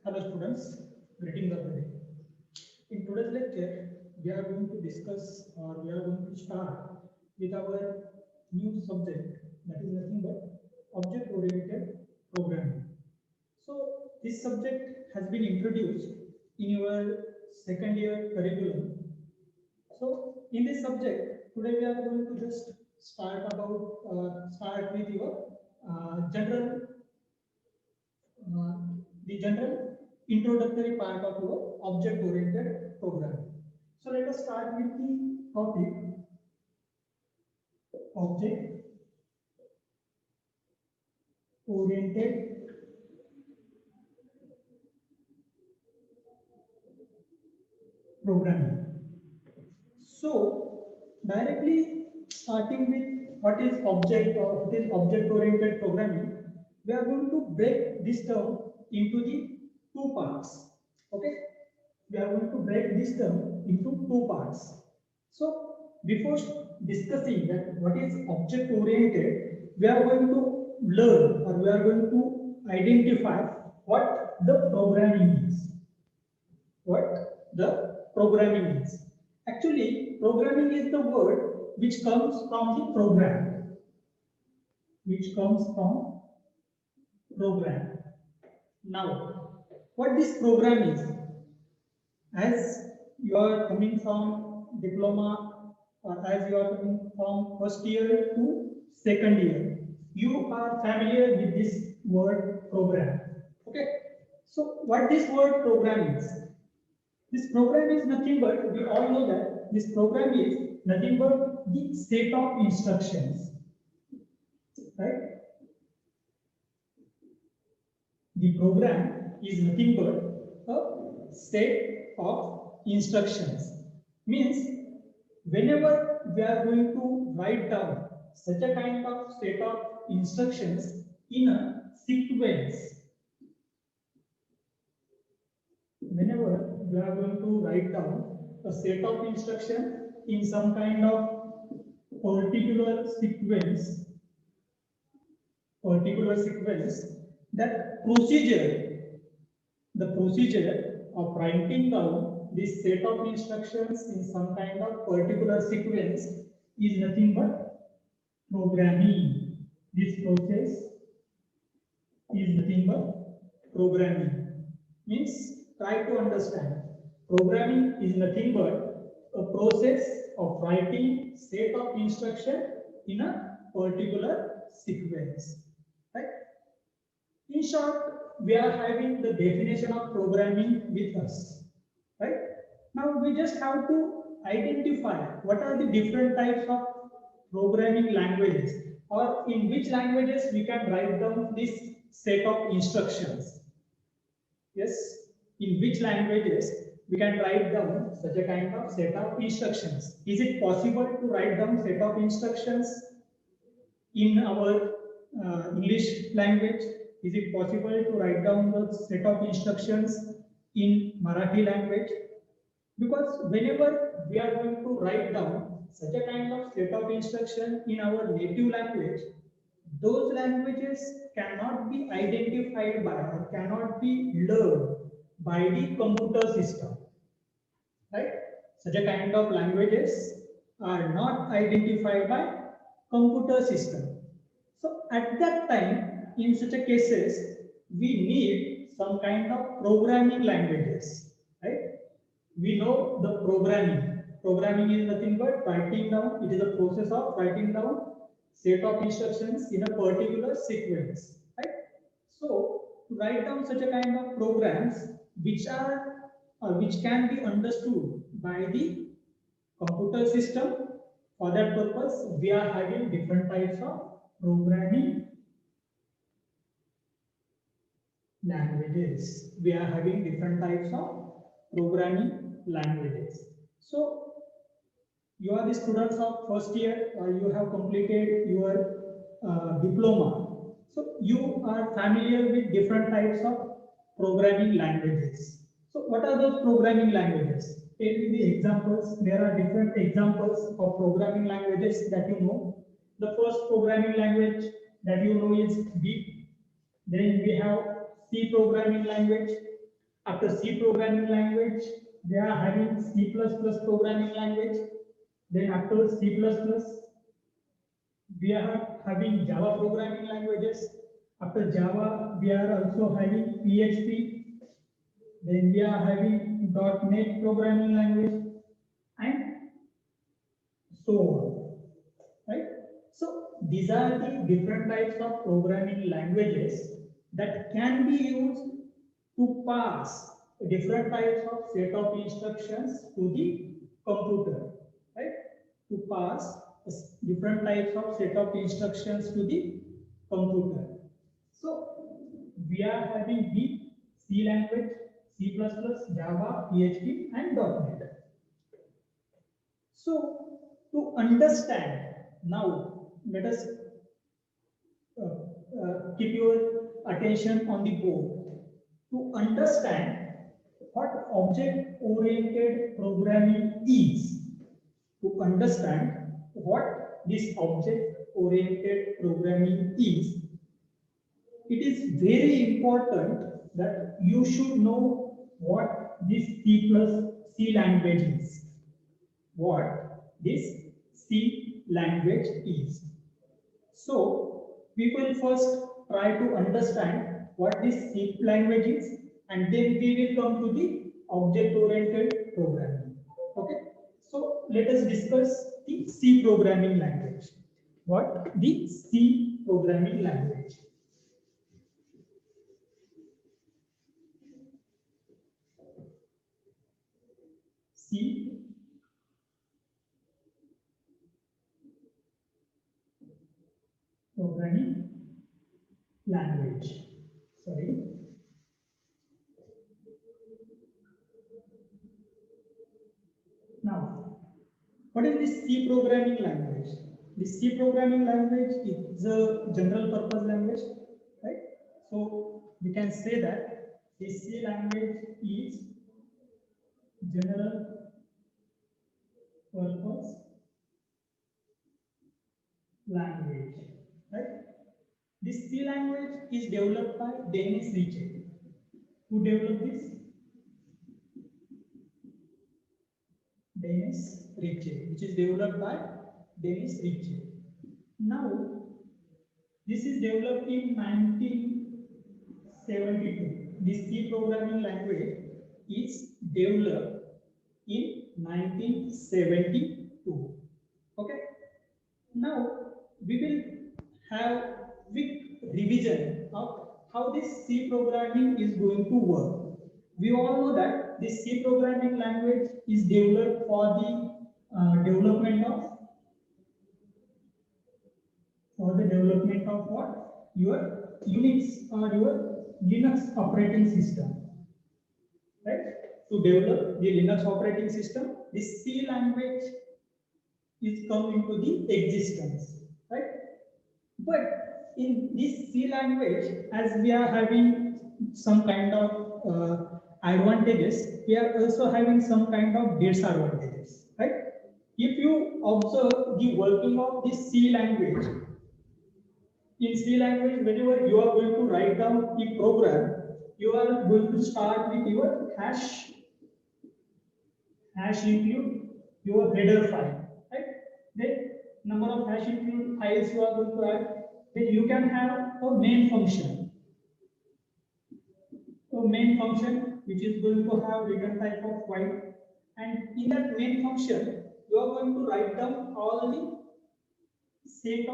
Hello students, greetings of the day. In today's lecture, we are going to discuss or we are going to start with our new subject that is nothing but object-oriented programming. So this subject has been introduced in your second year curriculum. So in this subject, today we are going to just start with your general uh, the general introductory part of your object-oriented programming. So let us start with the topic object-oriented programming. So directly starting with what is object or what is object-oriented programming, we are going to break this term into the two parts. Okay, we are going to break this term into two parts. So before discussing that what is object oriented, we are going to learn or we are going to identify what the programming is. What the programming is. Actually, programming is the word which comes from the program, which comes from program. Now, what this program is, as you are coming from diploma or as you are coming from first year to second year, you are familiar with this word program. Okay, so what this word program is, this program is nothing but, we all know that this program is nothing but the set of instructions, right? The program is nothing but a set of instructions. Means whenever we are going to write down such a kind of set of instructions in a sequence, whenever we are going to write down a set of instruction in some kind of particular sequence, that the procedure of writing down this set of instructions in some kind of particular sequence is nothing but programming. This process is nothing but programming. Means try to understand. Programming is nothing but a process of writing set of instruction in a particular sequence. Right? In short, we are having the definition of programming with us. Right? Now we just have to identify what are the different types of programming languages, or in which languages we can write down this set of instructions. Yes, in which languages we can write down such a kind of set of instructions. Is it possible to write down set of instructions in our English language? Is it possible to write down the set of instructions in Marathi language? Because whenever we are going to write down such a kind of set of instruction in our native language, those languages cannot be identified by or cannot be learned by the computer system. Right? Such a kind of languages are not identified by computer system. So at that time, in such a cases, we need some kind of programming languages. Right? We know the programming. Programming is nothing but writing down. It is a process of writing down set of instructions in a particular sequence. Right? So to write down such a kind of programs which are which can be understood by the computer system, for that purpose we are having different types of programming languages. We are having different types of programming languages. So you are the students of first year or you have completed your diploma. So you are familiar with different types of programming languages. So what are those programming languages? Tell me the examples. There are different examples of programming languages that you know. The first programming language that you know is B. Then we have C programming language. After C programming language, they are having C++ programming language. Then after C++, we are having Java programming languages. After Java, we are also having PHP. Then we are having .NET programming language and so on, right? So these are the different types of programming languages that can be used to pass different types of set of instructions to the computer, right? To pass different types of set of instructions to the computer. So we are having the C language, C++, Java, PHP, and .NET. So to understand now, let us keep your attention on the board. To understand what object-oriented programming is, to understand what this object-oriented programming is, it is very important that you should know what this C language is. What this C language is. So we will first try to understand what this C language is, and then we will come to the object-oriented programming. Okay. So let us discuss the C programming language. What the C programming language? C programming language. Sorry. Now, what is this C programming language? The C programming language is a general purpose language, right? So we can say that the C language is general purpose language, right? This C language is developed by Dennis Ritchie. Who developed this? Dennis Ritchie, which is developed by Dennis Ritchie. Now, this is developed in 1972. This C programming language is developed in 1972. Okay. Now, we will have quick revision of how this C programming is going to work. We all know that this C programming language is developed for the development of what? Your Unix or your Linux operating system, right? To develop the Linux operating system, this C language is come into the existence, right? But in this C language, as we are having some kind of advantages, we are also having some kind of disadvantages, right? If you observe the working of this C language, in C language, whenever you are going to write down the program, you are going to start with your hash include your header file, right? Then number of hash include files you are going to add. Then you can have a main function. So main function which is going to have return type of void, and in that main function you are going to write down all the set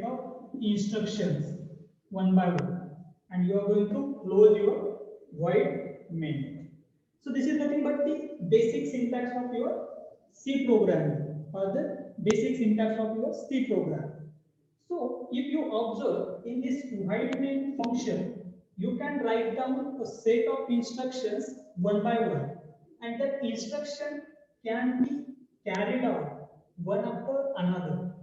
of instructions one by one, and you are going to close your void main. So this is nothing but the basic syntax of your C programming, or the basic syntax of your C program. So if you observe in this void main function, you can write down a set of instructions one by one, and that instruction can be carried out one after another,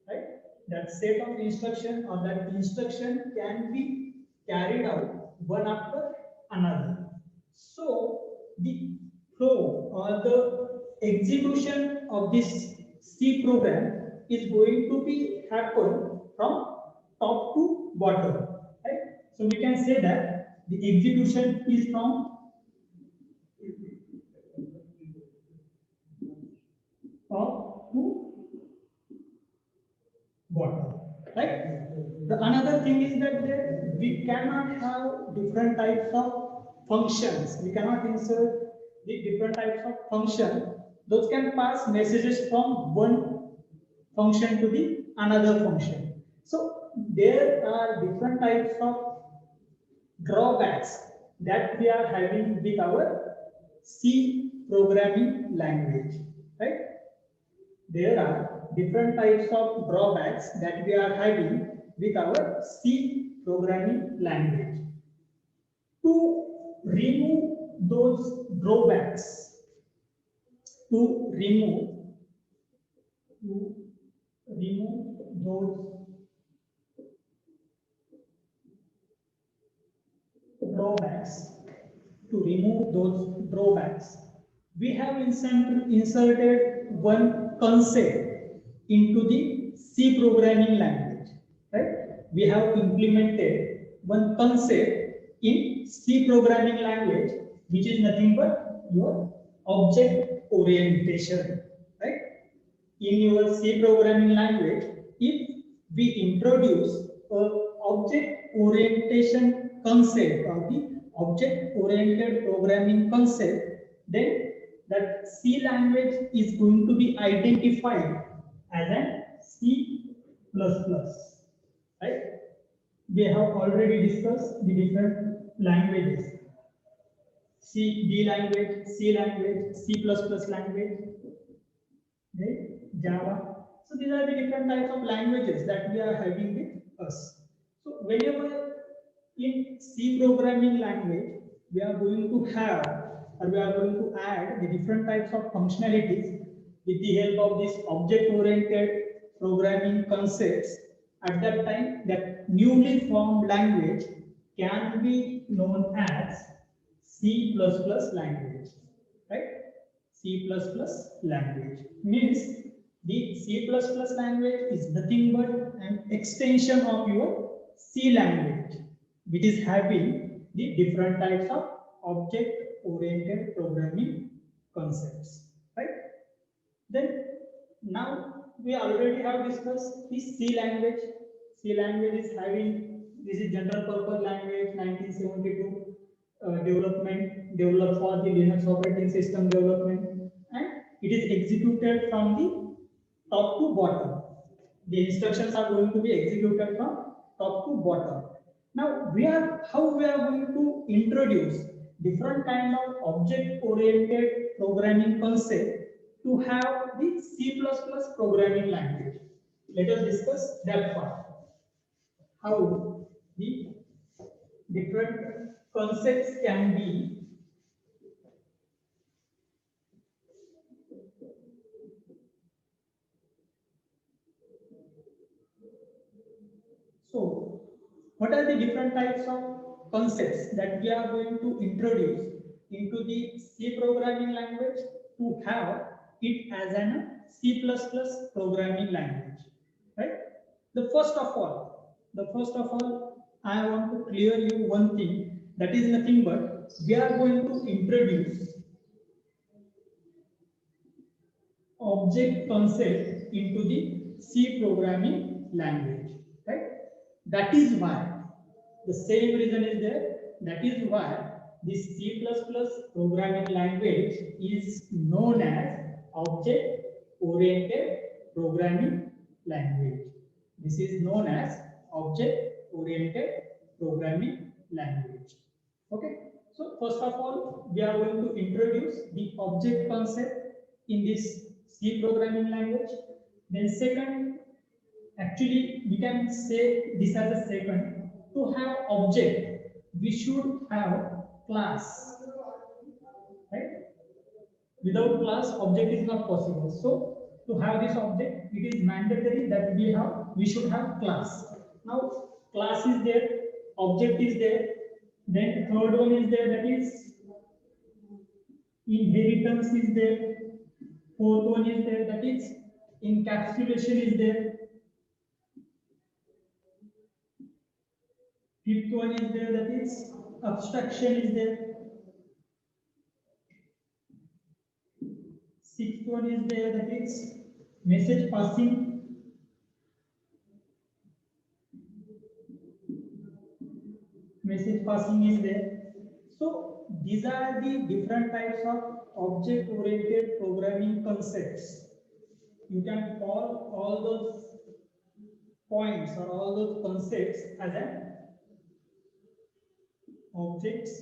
right? That set of instruction or that instruction can be carried out one after another. So the flow or the execution of this C program is going to be happen from top to bottom. So we can say that the execution is from top to bottom, right? The another thing is that we cannot have different types of functions. We cannot insert the different types of function. Those can pass messages from one function to the another function. So there are different types of drawbacks that we are having with our C programming language, right? There are different types of drawbacks that we are having with our C programming language. To remove those drawbacks, to remove those drawbacks, we have inserted one concept into the C programming language, right? We have implemented one concept in C programming language, which is nothing but your object orientation, right? In your C programming language, if we introduce a object orientation concept or the object oriented programming concept, then that C language is going to be identified as an C++, right? We have already discussed the different languages: C, D language, C language, C++ language, right? Java. So these are the different types of languages that we are having with us. So whenever in C programming language, we are going to have or we are going to add the different types of functionalities with the help of this object-oriented programming concepts. At that time, that newly formed language can be known as C++ language, right? C++ language means the C++ language is nothing but an extension of your C language, which is having the different types of object-oriented programming concepts, right? Then now we already have discussed the C language. C language is having, this is general purpose language 1972 developed for the Linux operating system development, and it is executed from the top to bottom. The instructions are going to be executed from top to bottom. Now how we are going to introduce different kind of object oriented programming concept to have the C++ programming language. Let us discuss that part. How the different concepts can be so, what are the different types of concepts that we are going to introduce into the C programming language to have it as an C++ programming language, right? The first of all, I want to clear you one thing, that is nothing but we are going to introduce object concept into the C programming language, right? That is why the same reason is there. That is why this C++ programming language is known as object-oriented programming language. This is known as object-oriented programming language. Okay. So first of all, we are going to introduce the object concept in this C programming language. Then second, actually we can say this as a second, to have object we should have class, right? Without class object is not possible. So to have this object it is mandatory that we should have class. Now class is there, object is there, then third one is there, that is inheritance is there, fourth one is there, that is encapsulation is there, Fifth one is there, that is abstraction is there. Sixth one is there, that is message passing. Message passing is there. So these are the different types of object oriented programming concepts. You can call all those points or all those concepts as an objects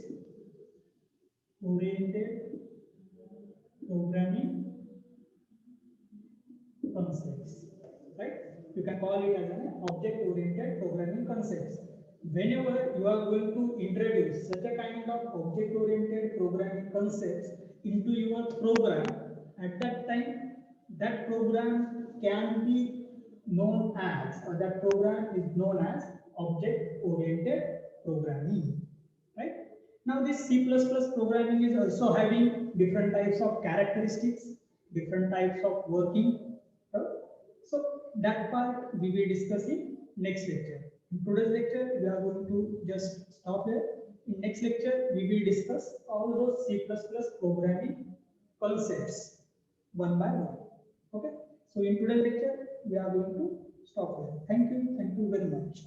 oriented programming concepts, right? You can call it as an object oriented programming concepts. Whenever you are going to introduce such a kind of object oriented programming concepts into your program, at that time that program can be known as, or that program is known as object oriented programming, right? Now this C++ programming is also having different types of characteristics, different types of working. So that part we will discuss in next lecture. In today's lecture, we are going to just stop here. In next lecture, we will discuss all those C++ programming concepts one by one. Okay. So in today's lecture, we are going to stop here. Thank you. Thank you very much.